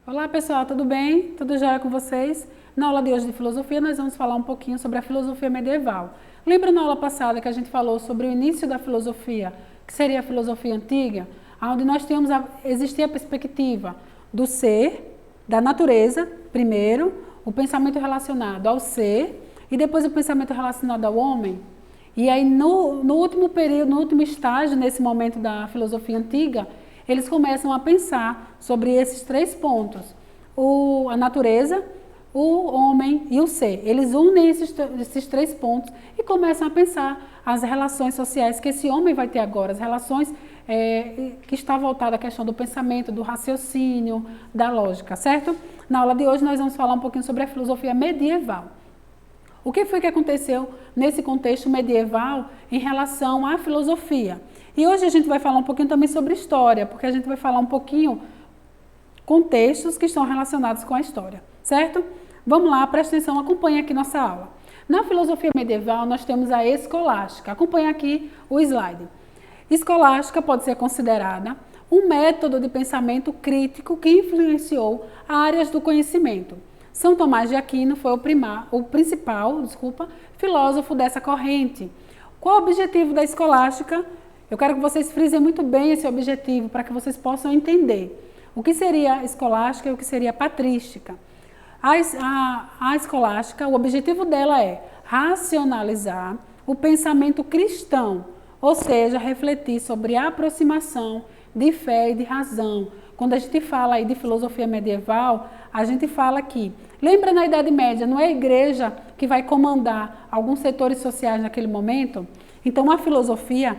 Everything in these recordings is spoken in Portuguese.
Olá pessoal, tudo bem? Tudo jóia com vocês? Na aula de hoje de filosofia nós vamos falar um pouquinho sobre a filosofia medieval. Lembra na aula passada que a gente falou sobre o início da filosofia, que seria a filosofia antiga, onde nós existia a perspectiva do ser, da natureza, primeiro, o pensamento relacionado ao ser e depois o pensamento relacionado ao homem. E aí no último período, no último estágio, nesse momento da filosofia antiga, eles começam a pensar sobre esses três pontos, a natureza, o homem e o ser. Eles unem esses três pontos e começam a pensar as relações sociais que esse homem vai ter agora, as relações que está voltada à questão do pensamento, do raciocínio, da lógica, certo? Na aula de hoje nós vamos falar um pouquinho sobre a filosofia medieval. O que foi que aconteceu nesse contexto medieval em relação à filosofia? E hoje a gente vai falar um pouquinho também sobre história, porque a gente vai falar um pouquinho contextos que estão relacionados com a história, certo? Vamos lá, presta atenção, acompanha aqui nossa aula. Na filosofia medieval nós temos a escolástica. Acompanha aqui o slide. Escolástica pode ser considerada um método de pensamento crítico que influenciou áreas do conhecimento. São Tomás de Aquino foi o principal filósofo dessa corrente. Qual o objetivo da escolástica? Eu quero que vocês frisem muito bem esse objetivo para que vocês possam entender o que seria escolástica e o que seria patrística. A escolástica, o objetivo dela é racionalizar o pensamento cristão, ou seja, refletir sobre a aproximação de fé e de razão. Quando a gente fala aí de filosofia medieval, a gente fala que, lembra na Idade Média, não é a igreja que vai comandar alguns setores sociais naquele momento? Então a filosofia,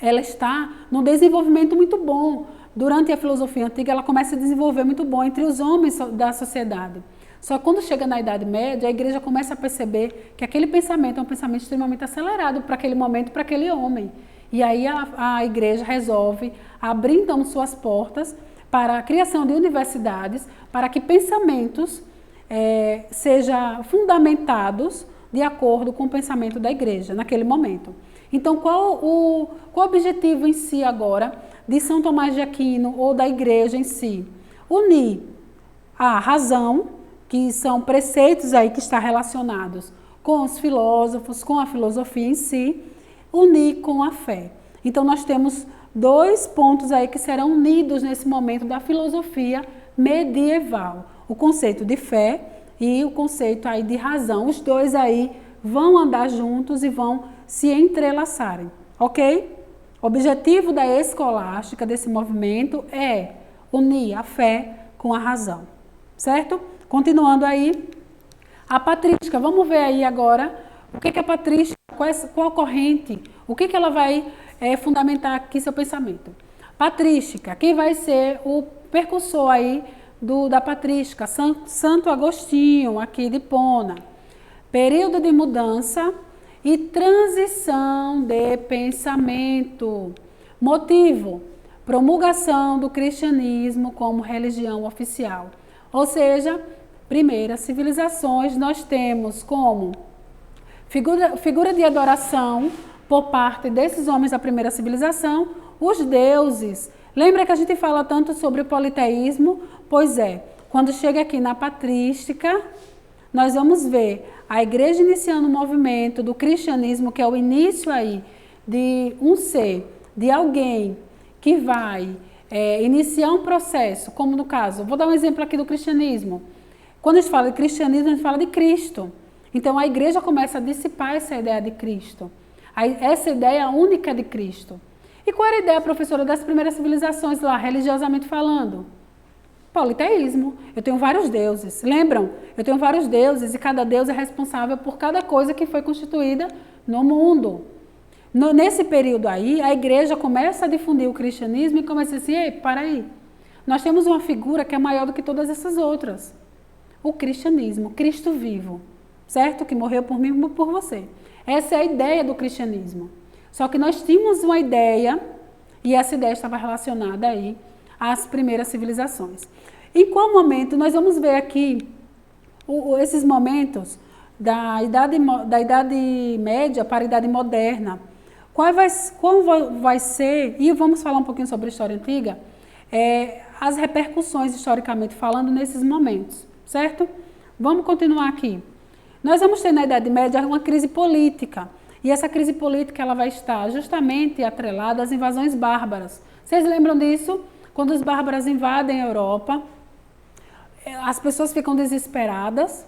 ela está num desenvolvimento muito bom. Durante a filosofia antiga, ela começa a desenvolver muito bom entre os homens da sociedade. Só que quando chega na Idade Média, a igreja começa a perceber que aquele pensamento é um pensamento extremamente acelerado para aquele momento, para aquele homem. E aí a igreja resolve abrir então suas portas para a criação de universidades, para que pensamentos sejam fundamentados de acordo com o pensamento da igreja naquele momento. Então, qual o objetivo em si agora de São Tomás de Aquino ou da igreja em si? Unir a razão, que são preceitos aí que estão relacionados com os filósofos, com a filosofia em si, unir com a fé. Então, nós temos dois pontos aí que serão unidos nesse momento da filosofia medieval. O conceito de fé e o conceito aí de razão. Os dois aí vão andar juntos e vão se entrelaçarem, ok? O objetivo da escolástica, desse movimento, é unir a fé com a razão, certo? Continuando aí, a patrística. Vamos ver aí agora o que é a patrística, qual corrente, o que ela vai fundamentar aqui seu pensamento. Patrística, quem vai ser o precursor aí da patrística? Santo Agostinho, aqui de Hipona. Período de mudança e transição de pensamento. Motivo: promulgação do cristianismo como religião oficial. Ou seja, primeiras civilizações nós temos como figura de adoração por parte desses homens da primeira civilização, os deuses. Lembra que a gente fala tanto sobre o politeísmo? Pois é, quando chega aqui na patrística, nós vamos ver a igreja iniciando o movimento do cristianismo, que é o início aí de um ser, de alguém que vai iniciar um processo, como no caso, vou dar um exemplo aqui do cristianismo. Quando a gente fala de cristianismo, a gente fala de Cristo. Então a igreja começa a dissipar essa ideia de Cristo, essa ideia única de Cristo. E qual era a ideia, professora, das primeiras civilizações lá, religiosamente falando? Politeísmo. Eu tenho vários deuses. Lembram? Eu tenho vários deuses e cada deus é responsável por cada coisa que foi constituída no mundo. Nesse período aí, a igreja começa a difundir o cristianismo e começa a dizer, ei, para aí. Nós temos uma figura que é maior do que todas essas outras. O cristianismo, Cristo vivo, certo? Que morreu por mim e por você. Essa é a ideia do cristianismo. Só que nós tínhamos uma ideia, e essa ideia estava relacionada aí às primeiras civilizações. Em qual momento, nós vamos ver aqui esses momentos da idade média para a idade moderna. Qual vai ser, e vamos falar um pouquinho sobre a história antiga, as repercussões historicamente falando nesses momentos, certo? Vamos continuar aqui. Nós vamos ter na Idade Média uma crise política, e essa crise política ela vai estar justamente atrelada às invasões bárbaras. Vocês lembram disso? Quando os bárbaros invadem a Europa, as pessoas ficam desesperadas,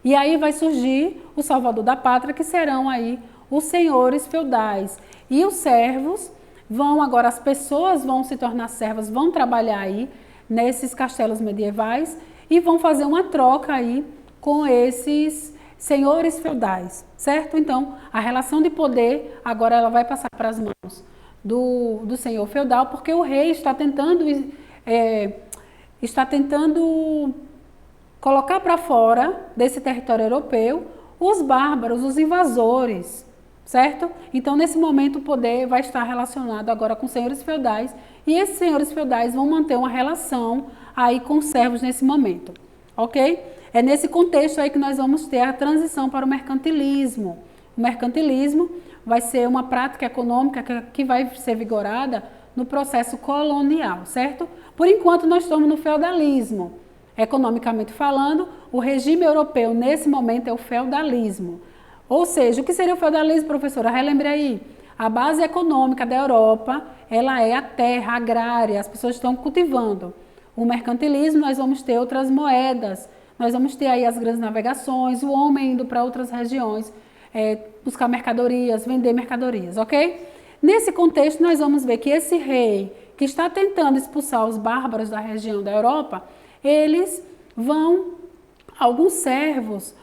e aí vai surgir o salvador da pátria, que serão aí os senhores feudais. E os servos vão, agora as pessoas vão se tornar servas, vão trabalhar aí nesses castelos medievais e vão fazer uma troca aí com esses senhores feudais, certo? Então, a relação de poder agora ela vai passar para as mãos do senhor feudal, porque o rei está tentando colocar para fora desse território europeu os bárbaros, os invasores, certo? Então, nesse momento, o poder vai estar relacionado agora com senhores feudais, e esses senhores feudais vão manter uma relação aí com os servos nesse momento, ok? É nesse contexto aí que nós vamos ter a transição para o mercantilismo. O mercantilismo vai ser uma prática econômica que vai ser vigorada no processo colonial, certo? Por enquanto, nós estamos no feudalismo. Economicamente falando, o regime europeu nesse momento é o feudalismo. Ou seja, o que seria o feudalismo, professora? Relembre aí. A base econômica da Europa, ela é a terra agrária, as pessoas estão cultivando. O mercantilismo, nós vamos ter outras moedas, nós vamos ter aí as grandes navegações, o homem indo para outras regiões, buscar mercadorias, vender mercadorias, ok? Nesse contexto, nós vamos ver que esse rei que está tentando expulsar os bárbaros da região da Europa, eles vão, alguns servos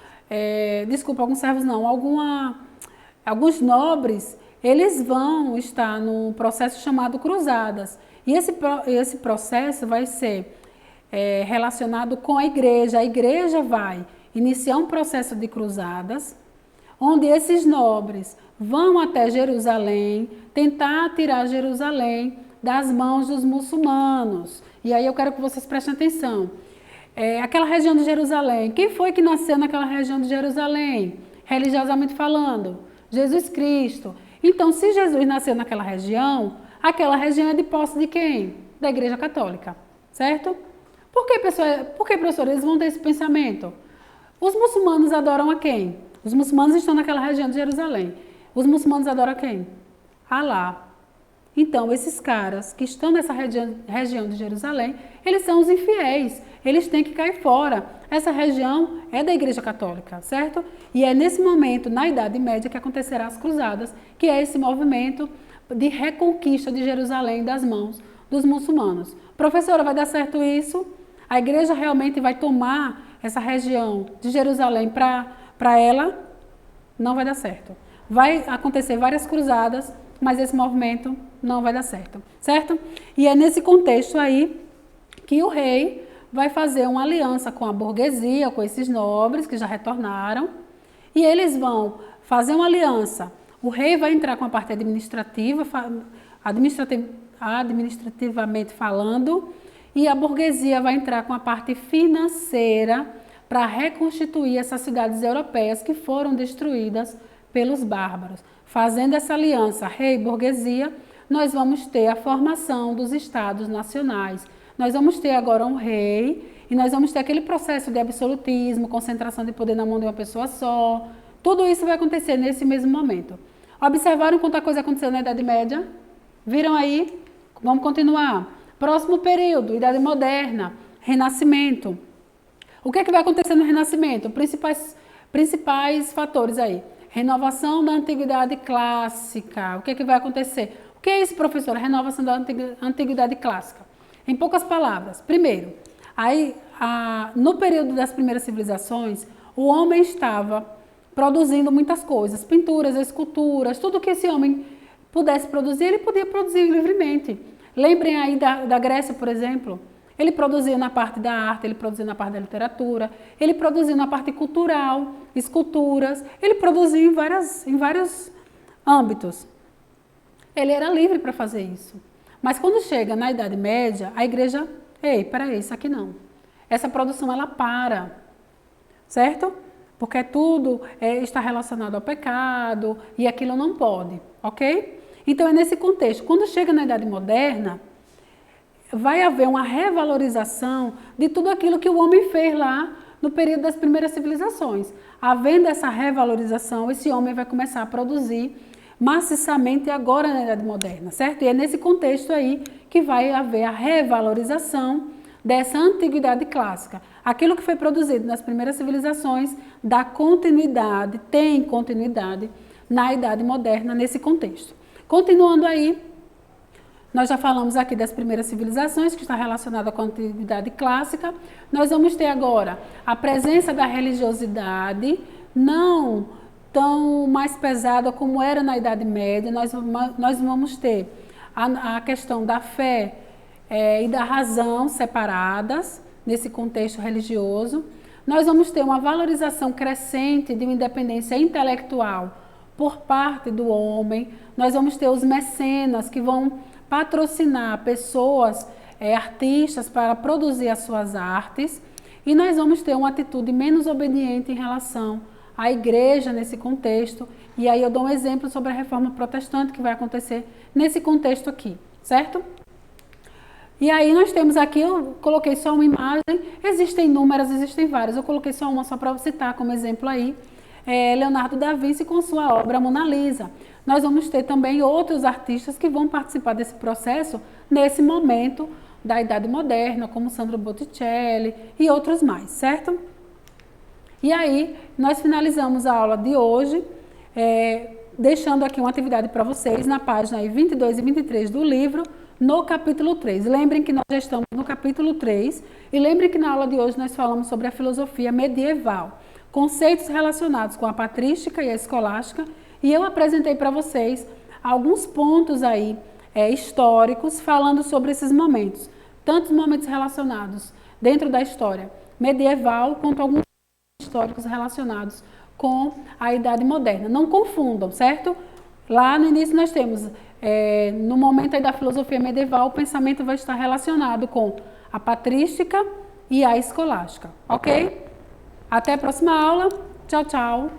não, alguns nobres, eles vão estar num processo chamado cruzadas. E esse processo vai ser relacionado com a igreja. A igreja vai iniciar um processo de cruzadas, onde esses nobres vão até Jerusalém, tentar tirar Jerusalém das mãos dos muçulmanos. E aí eu quero que vocês prestem atenção. Aquela região de Jerusalém, quem foi que nasceu naquela região de Jerusalém? Religiosamente falando, Jesus Cristo. Então, se Jesus nasceu naquela região é de posse de quem? Da Igreja Católica, certo? Por que, professor, eles vão ter esse pensamento? Os muçulmanos adoram a quem? Os muçulmanos estão naquela região de Jerusalém. Os muçulmanos adoram a quem? Alá. Então, esses caras que estão nessa região de Jerusalém, eles são os infiéis, eles têm que cair fora. Essa região é da Igreja Católica, certo? E é nesse momento, na Idade Média, que acontecerá as cruzadas, que é esse movimento de reconquista de Jerusalém das mãos dos muçulmanos. Professora, vai dar certo isso? A igreja realmente vai tomar essa região de Jerusalém para ela? Não vai dar certo. Vai acontecer várias cruzadas, mas esse movimento não vai dar certo, certo? E é nesse contexto aí que o rei vai fazer uma aliança com a burguesia, com esses nobres que já retornaram, e eles vão fazer uma aliança. O rei vai entrar com a parte administrativa, administrativamente falando, e a burguesia vai entrar com a parte financeira para reconstituir essas cidades europeias que foram destruídas pelos bárbaros. Fazendo essa aliança rei e burguesia, nós vamos ter a formação dos estados nacionais. Nós vamos ter agora um rei e nós vamos ter aquele processo de absolutismo, concentração de poder na mão de uma pessoa só. Tudo isso vai acontecer nesse mesmo momento. Observaram quanta coisa aconteceu na Idade Média? Viram aí? Vamos continuar. Próximo período, Idade Moderna, Renascimento. O que é que vai acontecer no Renascimento? Principais fatores aí. Renovação da Antiguidade Clássica. O que é que vai acontecer? O que é isso, professora? Renovação da Antiguidade Clássica. Em poucas palavras. Primeiro, no período das primeiras civilizações, o homem estava produzindo muitas coisas, pinturas, esculturas, tudo que esse homem pudesse produzir, ele podia produzir livremente. Lembrem aí da Grécia, por exemplo. Ele produzia na parte da arte, ele produzia na parte da literatura, ele produzia na parte cultural, esculturas, ele produzia em vários âmbitos. Ele era livre para fazer isso. Mas quando chega na Idade Média, a igreja, peraí, isso aqui não. Essa produção, ela para, certo? porque tudo está relacionado ao pecado e aquilo não pode, ok? Então é nesse contexto. Quando chega na Idade Moderna, vai haver uma revalorização de tudo aquilo que o homem fez lá no período das primeiras civilizações. Havendo essa revalorização, esse homem vai começar a produzir maciçamente agora na Idade Moderna, certo? E é nesse contexto aí que vai haver a revalorização dessa antiguidade clássica. Aquilo que foi produzido nas primeiras civilizações dá continuidade, tem continuidade na Idade Moderna nesse contexto. Continuando aí, nós já falamos aqui das primeiras civilizações, que está relacionada com a antiguidade clássica. Nós vamos ter agora a presença da religiosidade, não tão mais pesada como era na Idade Média. Nós vamos ter a questão da fé e da razão separadas, nesse contexto religioso. Nós vamos ter uma valorização crescente de uma independência intelectual por parte do homem. Nós vamos ter os mecenas que vão patrocinar pessoas, artistas, para produzir as suas artes. E nós vamos ter uma atitude menos obediente em relação à igreja nesse contexto. E aí eu dou um exemplo sobre a reforma protestante que vai acontecer nesse contexto aqui, certo? E aí nós temos aqui, eu coloquei só uma imagem, existem inúmeras, existem várias, eu coloquei só uma só para citar como exemplo aí, Leonardo da Vinci com sua obra Mona Lisa. Nós vamos ter também outros artistas que vão participar desse processo nesse momento da Idade Moderna, como Sandro Botticelli e outros mais, certo? E aí, nós finalizamos a aula de hoje, deixando aqui uma atividade para vocês na página 22 e 23 do livro, no capítulo 3. Lembrem que nós já estamos no capítulo 3 e lembrem que na aula de hoje nós falamos sobre a filosofia medieval, conceitos relacionados com a patrística e a escolástica, e eu apresentei para vocês alguns pontos aí históricos falando sobre esses momentos, tanto os momentos relacionados dentro da história medieval, quanto alguns históricos relacionados com a Idade Moderna. Não confundam, certo? Lá no início nós temos, no momento aí da filosofia medieval, o pensamento vai estar relacionado com a patrística e a escolástica, ok? Até a próxima aula. Tchau, tchau.